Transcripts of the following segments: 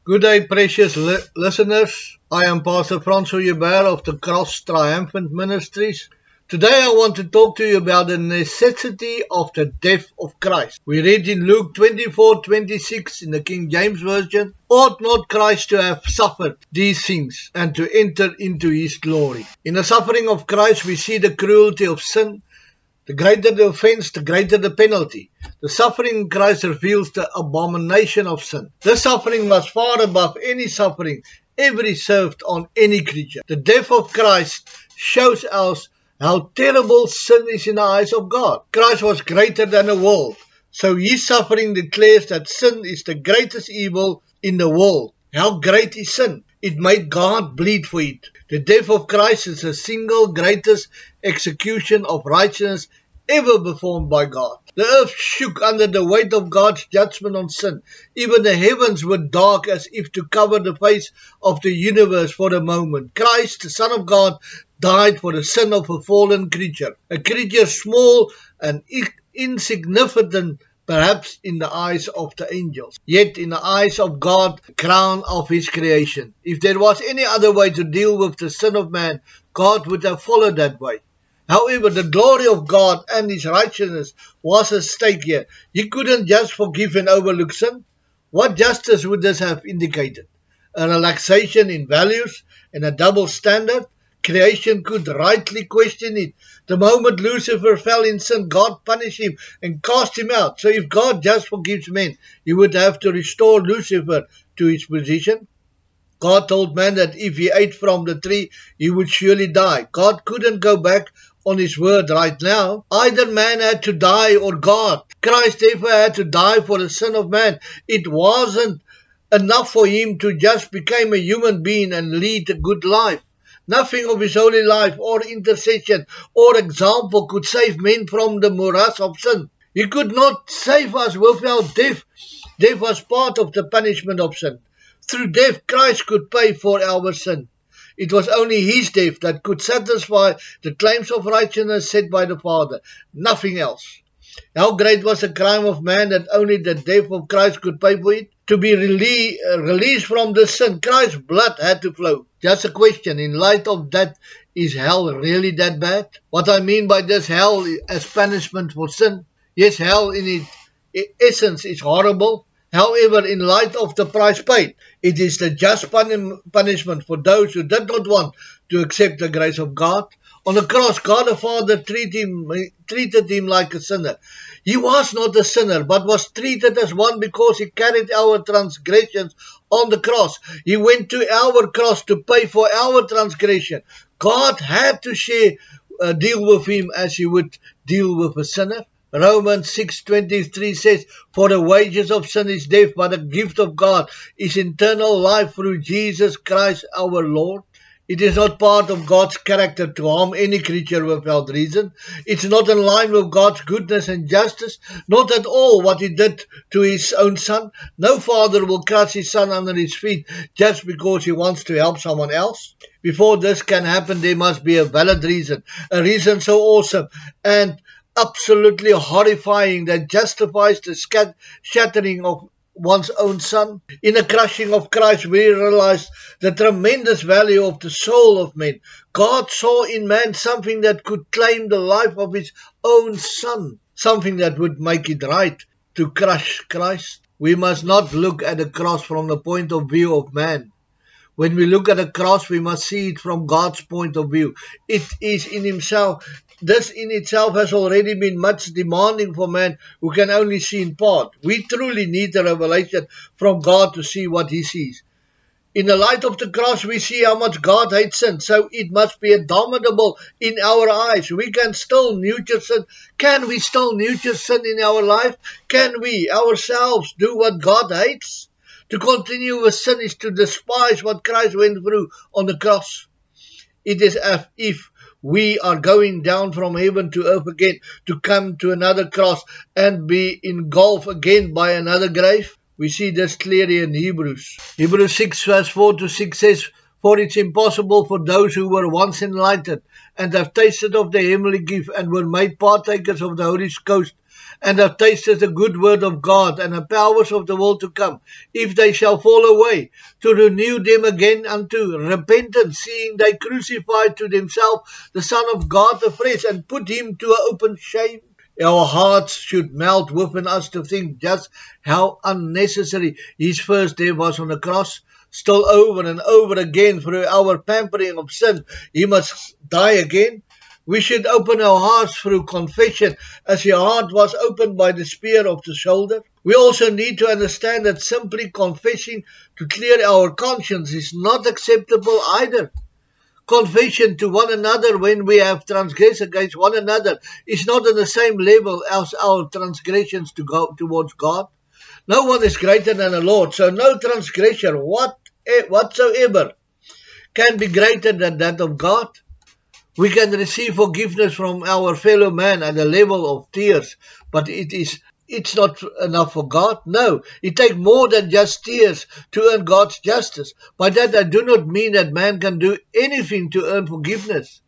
Good day, precious listeners. I am Pastor Francois Joubert of the Cross Triumphant Ministries. Today I want to talk to you about the necessity of the death of Christ. We read in Luke 24:26 in the King James Version, "Ought not Christ to have suffered these things and to enter into his glory?" In the suffering of Christ we see the cruelty of sin. The greater the offense, the greater the penalty. The suffering in Christ reveals the abomination of sin. This suffering was far above any suffering ever served on any creature. The death of Christ shows us how terrible sin is in the eyes of God. Christ was greater than the world, so his suffering declares that sin is the greatest evil in the world. How great is sin? It made God bleed for it. The death of Christ is the single greatest execution of righteousness ever performed by God. The earth shook under the weight of God's judgment on sin. Even the heavens were dark as if to cover the face of the universe for a moment. Christ, the Son of God, died for the sin of a fallen creature. A creature small and insignificant perhaps in the eyes of the angels, yet in the eyes of God, the crown of his creation. If there was any other way to deal with the sin of man, God would have followed that way. However, the glory of God and his righteousness was at stake here. He couldn't just forgive and overlook sin. What justice would this have indicated? A relaxation in values and a double standard? Creation could rightly question it. The moment Lucifer fell in sin, God punished him and cast him out. So if God just forgives men, he would have to restore Lucifer to his position. God told man that if he ate from the tree, he would surely die. God couldn't go back on his word right now. Either man had to die or God. Christ therefore had to die for the sin of man. It wasn't enough for him to just become a human being and lead a good life. Nothing of his holy life or intercession or example could save men from the morass of sin. He could not save us without death. Death was part of the punishment of sin. Through death, Christ could pay for our sin. It was only his death that could satisfy the claims of righteousness set by the Father. Nothing else. How great was the crime of man that only the death of Christ could pay for it? To be released from the sin, Christ's blood had to flow. Just a question, in light of that, is hell really that bad? What I mean by this, hell as punishment for sin. Yes, hell in its essence is horrible. However, in light of the price paid, it is the just punishment for those who did not want to accept the grace of God. On the cross, God the Father treated him like a sinner. He was not a sinner, but was treated as one because he carried our transgressions on the cross. He went to our cross to pay for our transgression. God had to deal with him as he would deal with a sinner. Romans 6:23 says, "For the wages of sin is death, but the gift of God is eternal life through Jesus Christ our Lord." It is not part of God's character to harm any creature without reason. It's not in line with God's goodness and justice, not at all what he did to his own son. No father will crush his son under his feet just because he wants to help someone else. Before this can happen, there must be a valid reason, a reason so awesome and absolutely horrifying that justifies the shattering of one's own son. In the crushing of Christ, we realize the tremendous value of the soul of man. God saw in man something that could claim the life of his own son, something that would make it right to crush Christ. We must not look at the cross from the point of view of man. When we look at a cross, we must see it from God's point of view. It is in himself. This in itself has already been much demanding for man who can only see in part. We truly need a revelation from God to see what he sees. In the light of the cross, we see how much God hates sin, so it must be abominable in our eyes. We can still nurture sin. Can we still nurture sin in our life? Can we ourselves do what God hates? To continue with sin is to despise what Christ went through on the cross. It is as if we are going down from heaven to earth again to come to another cross and be engulfed again by another grave. We see this clearly in Hebrews. Hebrews 6 verse 4 to 6 says, "For it's impossible for those who were once enlightened and have tasted of the heavenly gift and were made partakers of the Holy Ghost and have tasted the good word of God and the powers of the world to come, if they shall fall away, to renew them again unto repentance, seeing they crucified to themselves the Son of God afresh, and put him to an open shame. Our hearts should melt within us to think just how unnecessary his first death was on the cross. Still over and over again through our pampering of sin, he must die again. We should open our hearts through confession, as your heart was opened by the spear of the shoulder. We also need to understand that simply confessing to clear our conscience is not acceptable either. Confession to one another when we have transgressed against one another is not on the same level as our transgressions to go towards God. No one is greater than the Lord, so no transgression whatsoever can be greater than that of God. We can receive forgiveness from our fellow man at the level of tears, but it's not enough for God. No, it takes more than just tears to earn God's justice. By that I do not mean that man can do anything to earn forgiveness.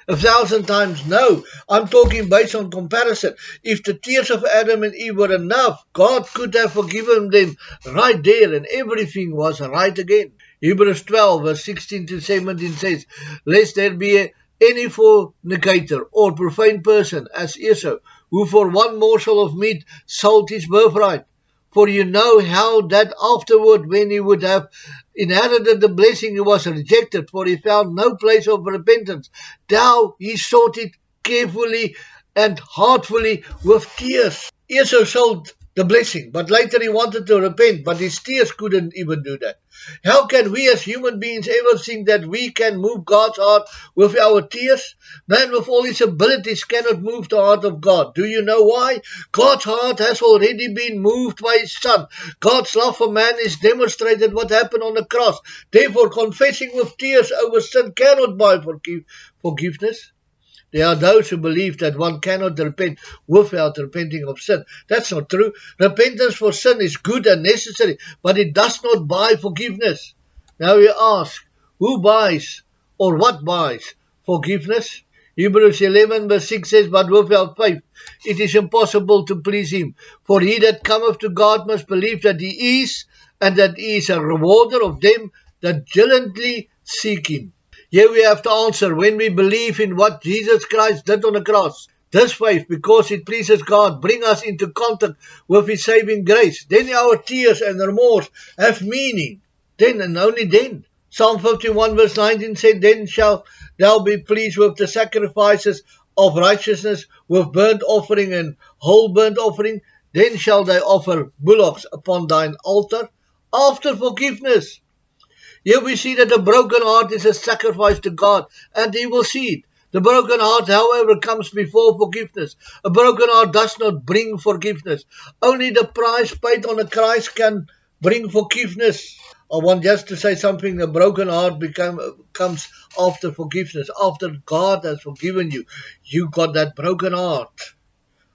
1,000 times no. I'm talking based on comparison. If the tears of Adam and Eve were enough, God could have forgiven them right there and everything was right again. Hebrews 12 verse 16 to 17 says, lest there be any fornicator or profane person as Esau, who for one morsel of meat sold his birthright. For you know how that afterward, when he would have inherited the blessing, he was rejected, for he found no place of repentance. Now he sought it carefully and heartfully with tears. Esau sold the blessing, but later he wanted to repent, but his tears couldn't even do that. How can we as human beings ever think that we can move God's heart with our tears? Man with all his abilities cannot move the heart of God. Do you know why? God's heart has already been moved by his Son. God's love for man is demonstrated what happened on the cross. Therefore, confessing with tears over sin cannot buy forgiveness. There are those who believe that one cannot repent without repenting of sin. That's not true. Repentance for sin is good and necessary, but it does not buy forgiveness. Now you ask, who buys or what buys forgiveness? Hebrews 11 verse 6 says, but without faith it is impossible to please him. For he that cometh to God must believe that he is, and that he is a rewarder of them that diligently seek him. Here we have to answer, when we believe in what Jesus Christ did on the cross, this faith, because it pleases God, bring us into contact with his saving grace. Then our tears and remorse have meaning. Then and only then. Psalm 51 verse 19 said, then shall thou be pleased with the sacrifices of righteousness, with burnt offering and whole burnt offering. Then shall they offer bullocks upon thine altar after forgiveness. Here we see that a broken heart is a sacrifice to God, and he will see it. The broken heart, however, comes before forgiveness. A broken heart does not bring forgiveness. Only the price paid on the cross can bring forgiveness. I want just to say something. A broken heart comes after forgiveness. After God has forgiven you, you got that broken heart.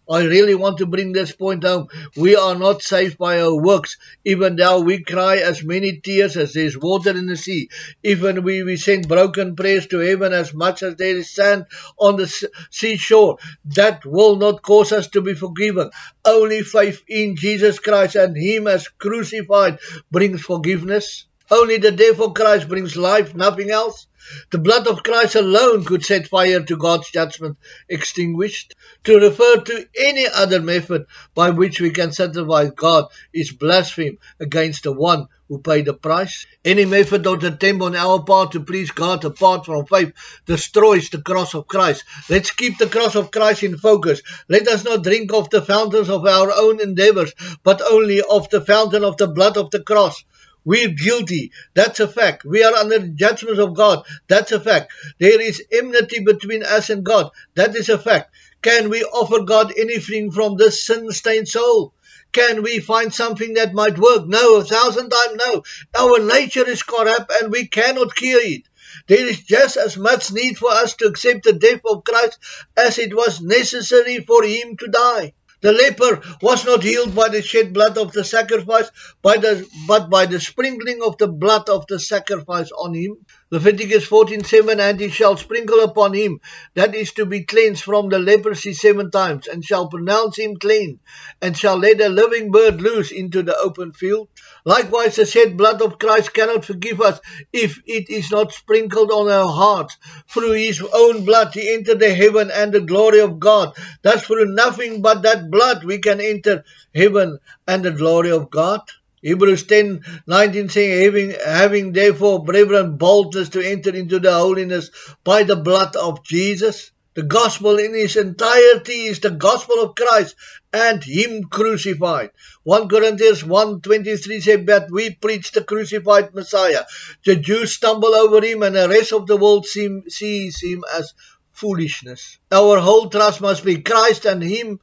I really want to bring this point home. We are not saved by our works. Even though we cry as many tears as there is water in the sea. Even we send broken prayers to heaven as much as there is sand on the seashore. That will not cause us to be forgiven. Only faith in Jesus Christ and him as crucified brings forgiveness. Only the death of Christ brings life, nothing else. The blood of Christ alone could set fire to God's judgment extinguished. To refer to any other method by which we can satisfy God is blaspheme against the one who paid the price. Any method or attempt on our part to please God apart from faith destroys the cross of Christ. Let's keep the cross of Christ in focus. Let us not drink of the fountains of our own endeavors, but only of the fountain of the blood of the cross. We're guilty. That's a fact. We are under the judgment of God. That's a fact. There is enmity between us and God. That is a fact. Can we offer God anything from this sin-stained soul? Can we find something that might work? No, 1,000 times no. Our nature is corrupt and we cannot cure it. There is just as much need for us to accept the death of Christ as it was necessary for him to die. The leper was not healed by the shed blood of the sacrifice, but by the sprinkling of the blood of the sacrifice on him. Leviticus 14:7, and he shall sprinkle upon him that is to be cleansed from the leprosy 7 times, and shall pronounce him clean, and shall let a living bird loose into the open field. Likewise, the shed blood of Christ cannot forgive us if it is not sprinkled on our hearts. Through his own blood he entered the heaven and the glory of God. Thus through nothing but that blood we can enter heaven and the glory of God. Hebrews 10:19 saying, having therefore, brethren, boldness to enter into the holiness by the blood of Jesus. The gospel in its entirety is the gospel of Christ and him crucified. 1 Corinthians 1:23 says that we preach the crucified Messiah. The Jews stumble over him and the rest of the world sees him as foolishness. Our whole trust must be Christ and him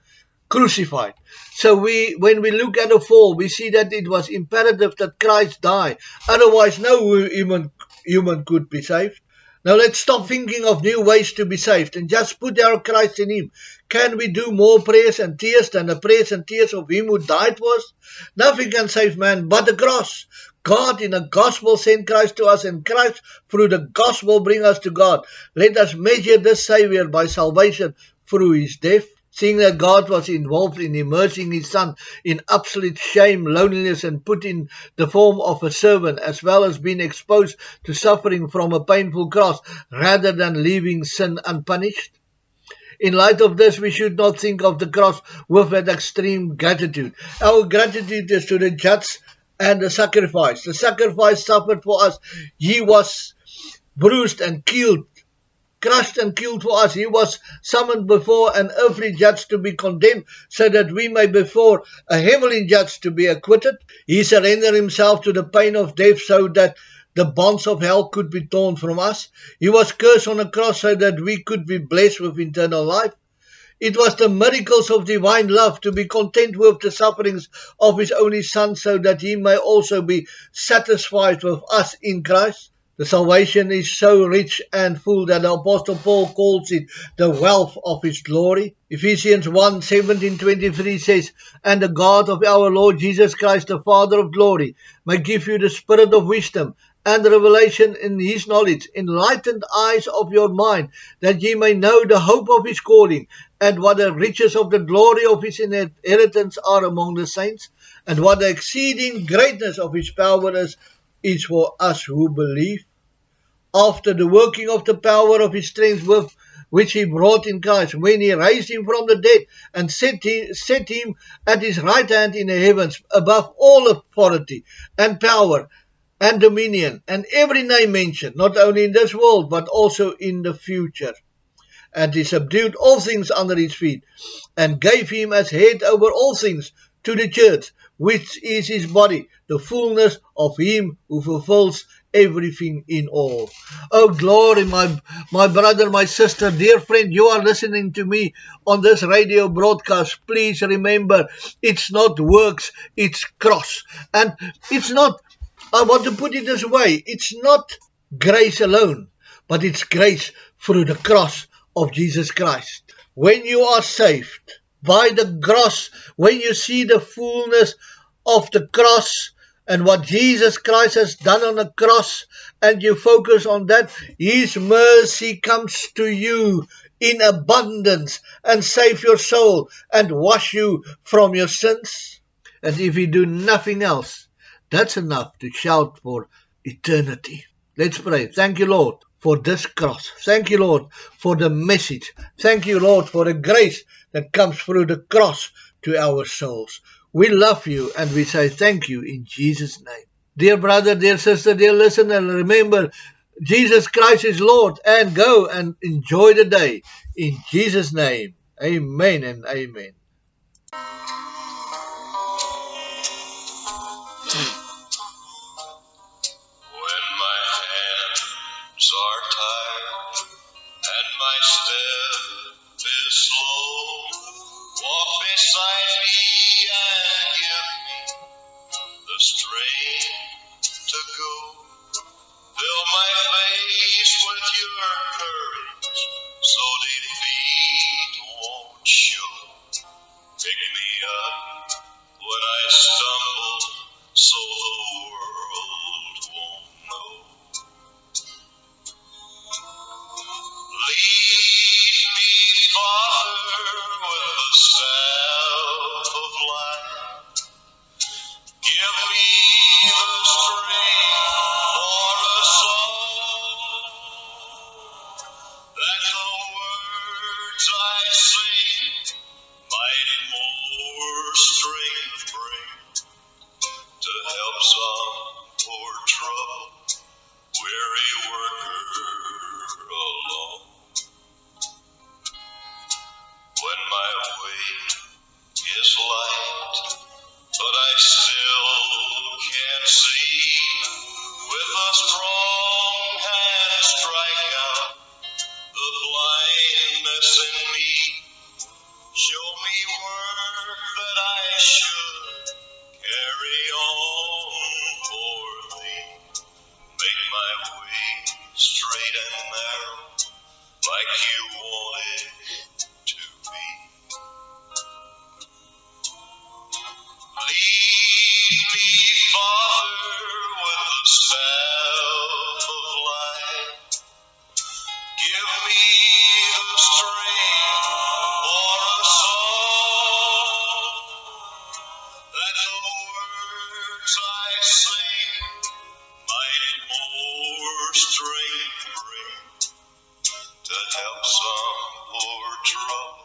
crucified. So when we look at the fall, we see that it was imperative that Christ die. Otherwise, no human could be saved. Now let's stop thinking of new ways to be saved and just put our Christ in him. Can we do more prayers and tears than the prayers and tears of him who died for us? Nothing can save man but the cross. God in the gospel sent Christ to us, and Christ through the gospel bring us to God. Let us measure this Savior by salvation through his death. Seeing that God was involved in immersing his son in absolute shame, loneliness, and put in the form of a servant, as well as being exposed to suffering from a painful cross, rather than leaving sin unpunished. In light of this, we should not think of the cross with that extreme gratitude. Our gratitude is to the judge and the sacrifice. The sacrifice suffered for us. He was bruised and killed, crushed and killed for us. He was summoned before an earthly judge to be condemned, so that we may before a heavenly judge to be acquitted. He surrendered himself to the pain of death so that the bonds of hell could be torn from us. He was cursed on the cross so that we could be blessed with eternal life. It was the miracles of divine love to be content with the sufferings of his only Son, so that he may also be satisfied with us in Christ. The salvation is so rich and full that the Apostle Paul calls it the wealth of his glory. Ephesians 1:17-23 says, and the God of our Lord Jesus Christ, the Father of glory, may give you the spirit of wisdom and revelation in his knowledge, enlightened eyes of your mind, that ye may know the hope of his calling, and what the riches of the glory of his inheritance are among the saints, and what the exceeding greatness of his power is for us who believe, after the working of the power of his strength which he brought in Christ, when he raised him from the dead and set him at his right hand in the heavens, above all authority and power and dominion, and every name mentioned, not only in this world, but also in the future. And he subdued all things under his feet, and gave him as head over all things to the church, which is his body, the fullness of him who fulfills everything in all. Oh, glory, my brother, my sister, dear friend, you are listening to me on this radio broadcast. Please remember, it's not works, it's cross. And it's not, I want to put it this way, it's not grace alone, but it's grace through the cross of Jesus Christ. When you are saved by the cross, when you see the fullness of the cross and what Jesus Christ has done on the cross, and you focus on that, his mercy comes to you in abundance and save your soul and wash you from your sins. And if you do nothing else, that's enough to shout for eternity. Let's pray. Thank you, Lord, for this cross. Thank you, Lord, for the message. Thank you, Lord, for the grace that comes through the cross to our souls. We love you and we say thank you in Jesus' name. Dear brother, dear sister, dear listener, remember, Jesus Christ is Lord, and go and enjoy the day. In Jesus' name, amen and amen. When my hands are tired and my step is slow, walk beside me and give me the strength to go. Fill my face with your courage so defeat won't show. Pick strong hand strike out the blindness in me. Show me work that I should carry on for thee. Make my way straight and narrow like you want it to be. Lead me, Father, with the staff of life. Give me the strength for a song, that the words I sing might more strength bring to help some poor troubled